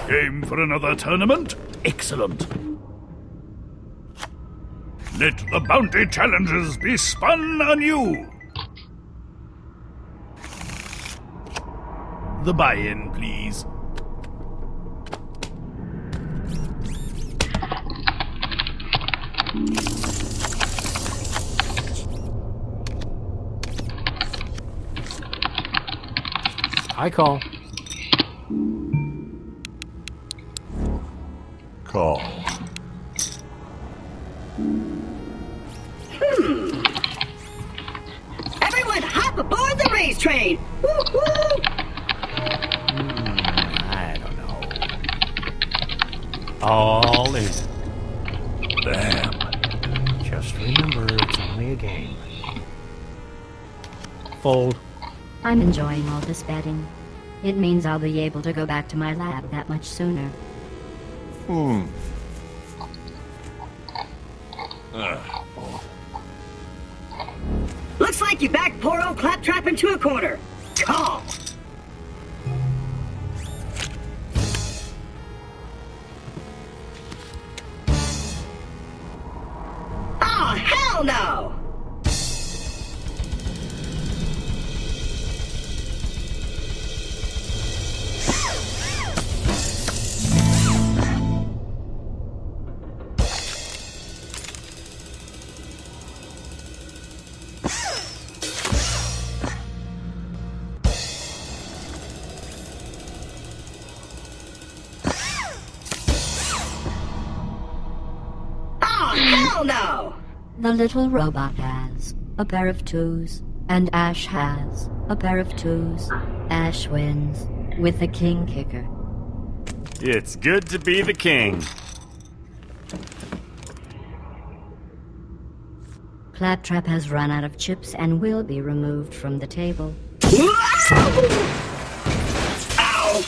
Game for another tournament? Excellent. Let the bounty challenges be spun anew. The buy-in, please. I call. Call. Everyone hop aboard the race train! Woo-hoo! I don't know. All in. Damn. Just remember, it's only a game. Fold. I'm enjoying all this betting. It means I'll be able to go back to my lab that much sooner. Looks like you backed poor old Claptrap into a corner. Call! Oh, hell no! Hell no! The little robot has a pair of twos, and Ash has a pair of twos. Ash wins with the king kicker. It's good to be the king. Claptrap has run out of chips and will be removed from the table. Ow!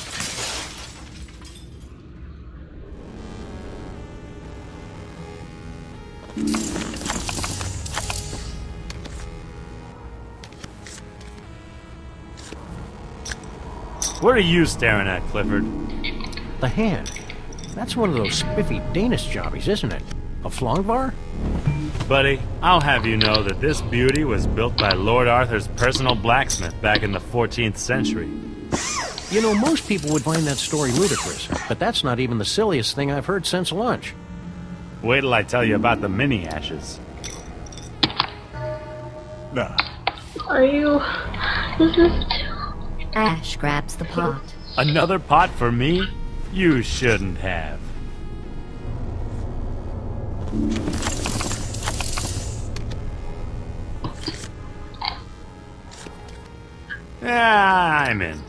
What are you staring at, Clifford? The hand. That's one of those spiffy Danish jobbies, isn't it? A Flongvar? Buddy, I'll have you know that this beauty was built by Lord Arthur's personal blacksmith back in the 14th century. You know, most people would find that story ludicrous, but that's not even the silliest thing I've heard since lunch. Wait till I tell you about the mini ashes. Nah. Are you... This is... Ash grabs the pot. Another pot for me? You shouldn't have. I'm in.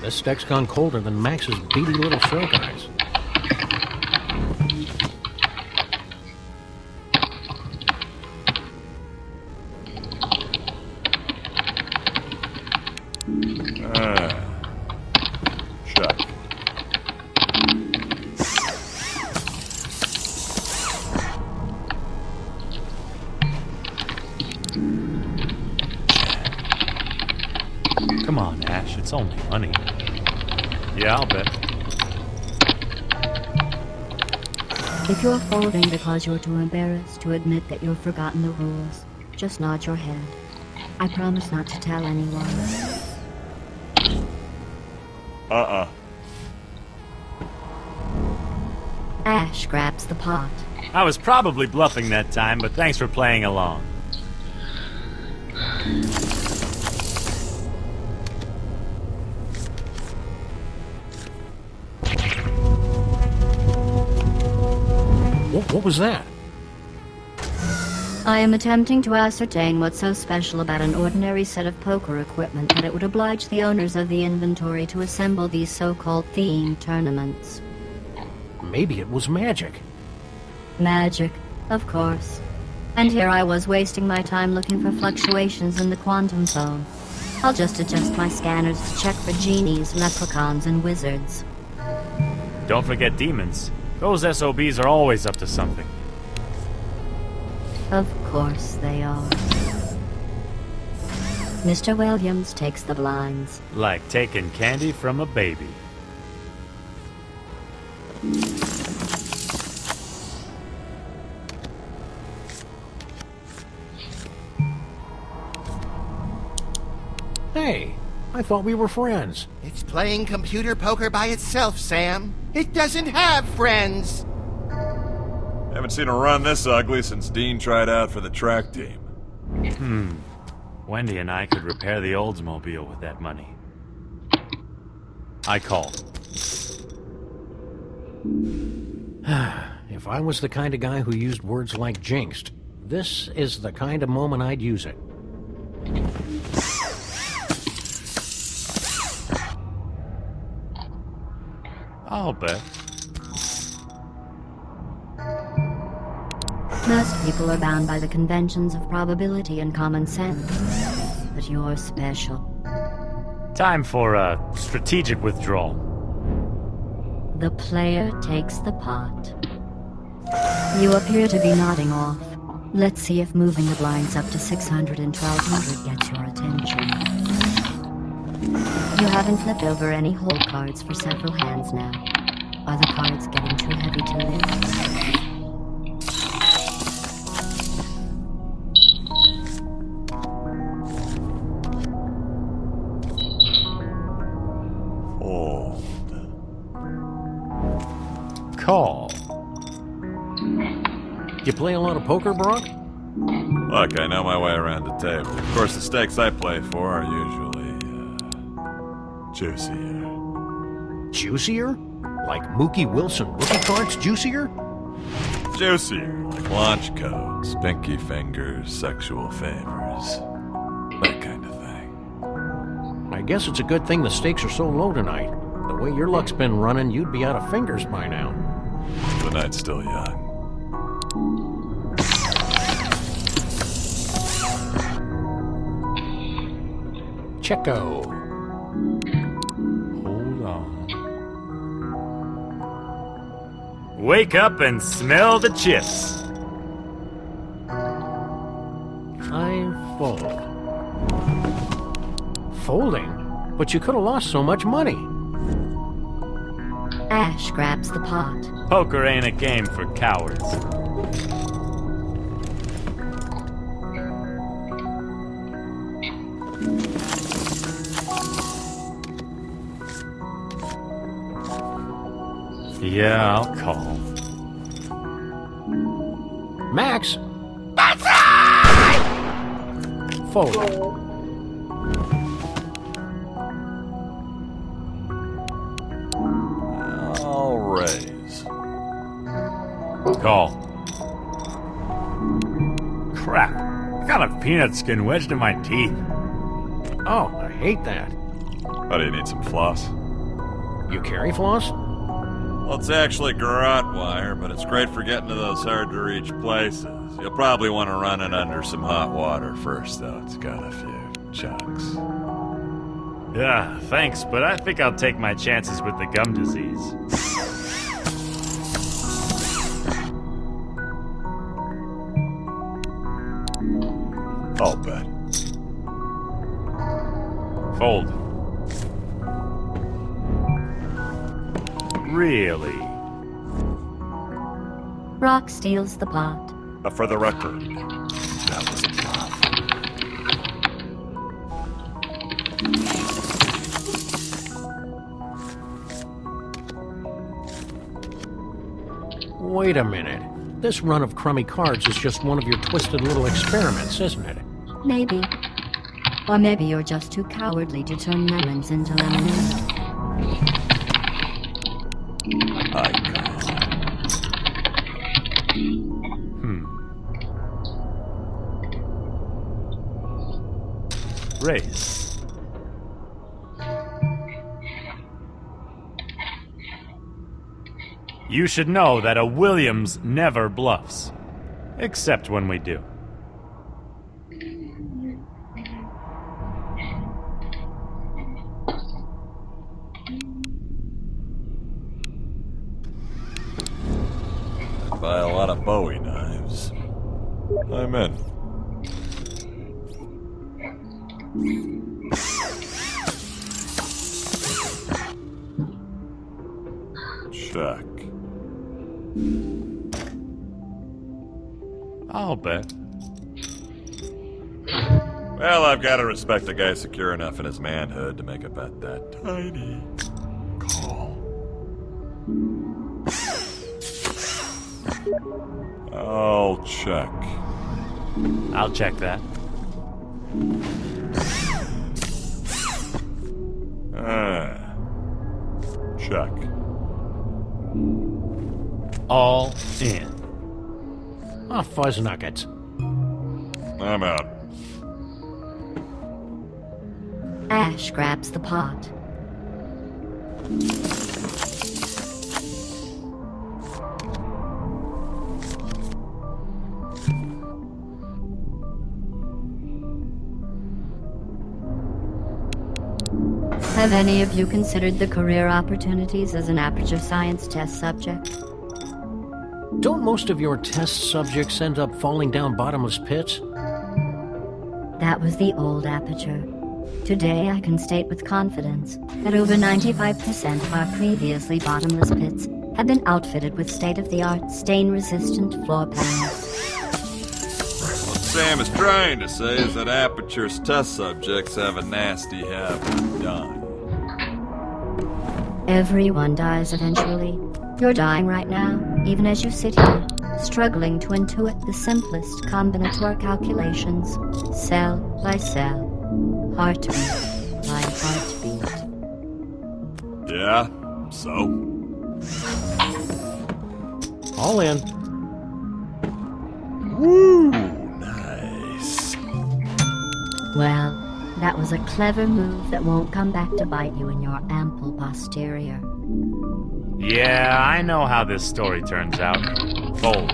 This steak's gone colder than Max's beady little shark eyes. Check. Come on, Ash, it's only money. Yeah, I'll bet. If you're folding because you're too embarrassed to admit that you've forgotten the rules, just nod your head. I promise not to tell anyone. Ash grabs the pot. I was probably bluffing that time, but thanks for playing along. What was that? I am attempting to ascertain what's so special about an ordinary set of poker equipment that it would oblige the owners of the inventory to assemble these so-called themed tournaments. Maybe it was magic. Magic, of course. And here I was wasting my time looking for fluctuations in the quantum zone. I'll just adjust my scanners to check for genies, leprechauns, and wizards. Don't forget demons. Those SOBs are always up to something. Of course they are. Mr. Williams takes the blinds. Like taking candy from a baby. Hey, I thought we were friends. It's playing computer poker by itself, Sam. It doesn't have friends. Haven't seen a run this ugly since Dean tried out for the track team. Wendy and I could repair the Oldsmobile with that money. I call. If I was the kind of guy who used words like jinxed, this is the kind of moment I'd use it. I'll bet. Most people are bound by the conventions of probability and common sense. But you're special. Time for a strategic withdrawal. The player takes the pot. You appear to be nodding off. Let's see if moving the blinds up to 600 and 1200 gets your attention. You haven't flipped over any whole cards for several hands now. Are the cards getting too heavy to lift? Call. You play a lot of poker, Brock? Look, I know my way around the table. Of course, the stakes I play for are usually, juicier. Juicier? Like Mookie Wilson rookie cards juicier? Juicier, like launch codes, pinky fingers, sexual favors. That kind of thing. I guess it's a good thing the stakes are so low tonight. The way your luck's been running, you'd be out of fingers by now. The night's still young. Checo. Hold on. Wake up and smell the chips. I fold. Folding? But you could have lost so much money. Ash grabs the pot. Poker ain't a game for cowards. Yeah, I'll call. Max! That's right! Fold. I'll raise. Call. Crap. I got a peanut skin wedged in my teeth. Oh, I hate that. How do you need some floss? You carry floss? Well, it's actually garrote wire, but it's great for getting to those hard-to-reach places. You'll probably want to run it under some hot water first, though. It's got a few chunks. Yeah, thanks, but I think I'll take my chances with the gum disease. I'll bet. Fold. Really? Rock steals the pot. For the record, that was a bluff. Wait a minute. This run of crummy cards is just one of your twisted little experiments, isn't it? Maybe. Or maybe you're just too cowardly to turn lemons into lemonade. I call. Raise. You should know that a Williams never bluffs. Except when we do. I buy a lot of Bowie knives. I'm in. Check. I'll bet. Well, I've got to respect a guy secure enough in his manhood to make a bet that tiny. Call. I'll check. I'll check that. Check. All in. Oh, fuzz nuggets. I'm out. Ash grabs the pot. Have any of you considered the career opportunities as an Aperture Science test subject? Don't most of your test subjects end up falling down bottomless pits? That was the old Aperture. Today, I can state with confidence that over 95% of our previously bottomless pits have been outfitted with state-of-the-art stain-resistant floor panels. What Sam is trying to say is that Aperture's test subjects have a nasty habit of dying. Everyone dies eventually. You're dying right now, even as you sit here, struggling to intuit the simplest combinatorial calculations, cell by cell, heartbeat by heartbeat. Yeah, so? All in. Woo! Nice. Well, that was a clever move that won't come back to bite you in your ample posterior. Yeah, I know how this story turns out. Fold.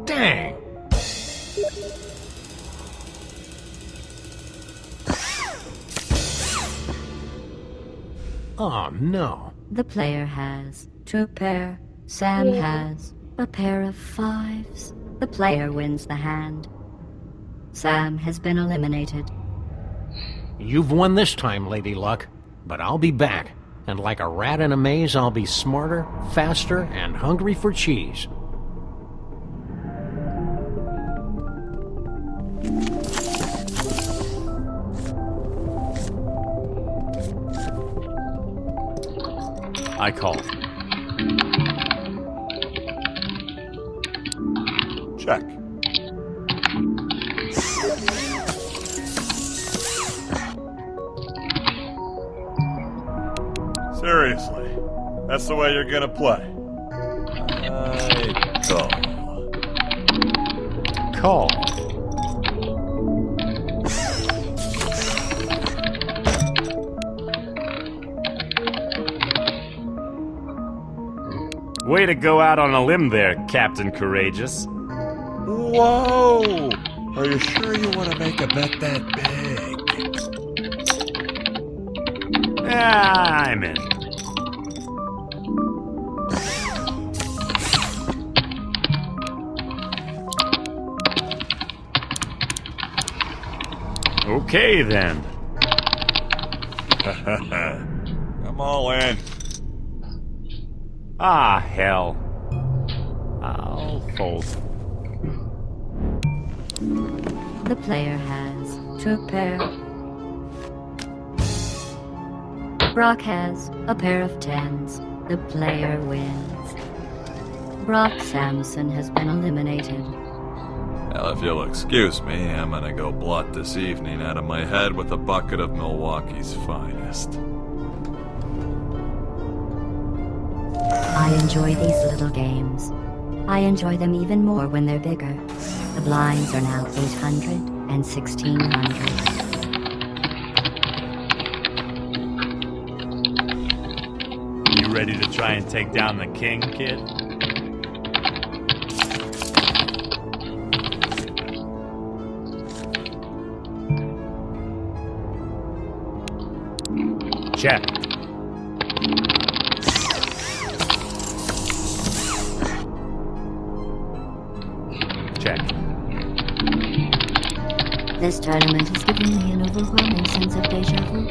Dang! Oh, no. The player has 2 pair. Sam has a pair of 5s. The player wins the hand. Sam has been eliminated. You've won this time, Lady Luck. But I'll be back. And like a rat in a maze, I'll be smarter, faster, and hungry for cheese. I call. Check. Seriously, that's the way you're gonna play. I call. Call. Way to go out on a limb there, Captain Courageous. Whoa! Are you sure you want to make a bet that big? Yeah, I'm in. Okay, then. I'm all in. Ah, hell. I'll fold. The player has 2 pair. Brock has a pair of 10s. The player wins. Brock Samson has been eliminated. Well, if you'll excuse me, I'm gonna go blot this evening out of my head with a bucket of Milwaukee's finest. I enjoy these little games. I enjoy them even more when they're bigger. The blinds are now 800 and 1600. You ready to try and take down the king, kid? Check. This tournament has given me an overwhelming sense of deja vu.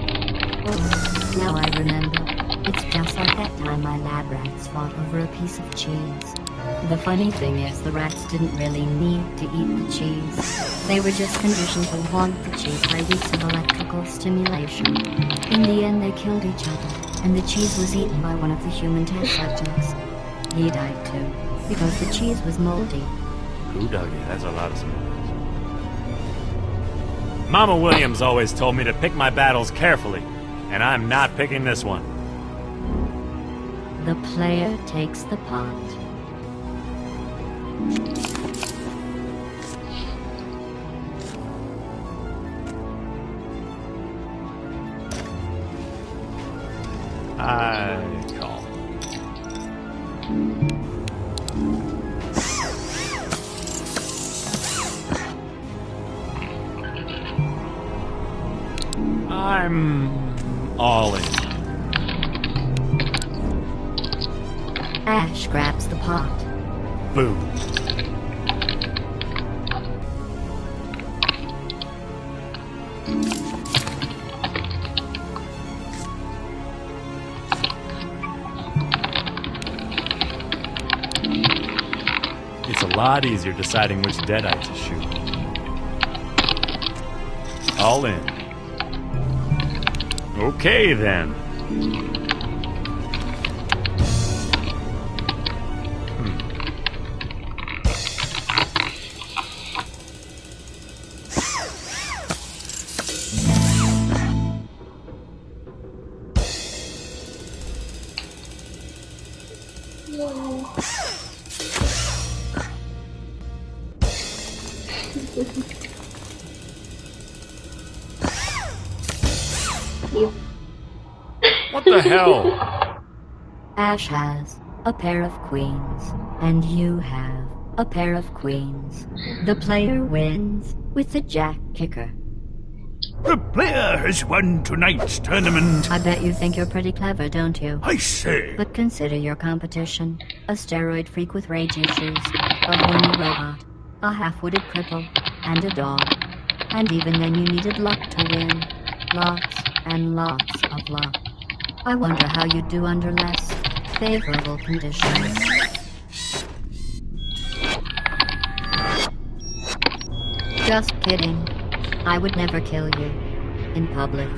Oh, now I remember. It's just like that time my lab rats fought over a piece of cheese. The funny thing is, the rats didn't really need to eat the cheese. They were just conditioned to want the cheese by weeks of electrical stimulation. In the end, they killed each other, and the cheese was eaten by one of the human test subjects. He died too, because the cheese was moldy. Ooh, doggy, that's a lot of smoke. Mama Williams always told me to pick my battles carefully, and I'm not picking this one. The player takes the pot. I call. I'm all in. Ash grabs the pot. Boom. It's a lot easier deciding which Deadite to shoot. All in. Okay, then. What the hell? Ash has a pair of queens, and you have a pair of queens. The player wins with the jack kicker. The player has won tonight's tournament. I bet you think you're pretty clever, don't you? I say. But consider your competition. A steroid freak with rage issues, a horny robot, a half-witted cripple, and a dog. And even then you needed luck to win. Lots and lots of luck. I wonder how you'd do under less favorable conditions. Just kidding. I would never kill you in public.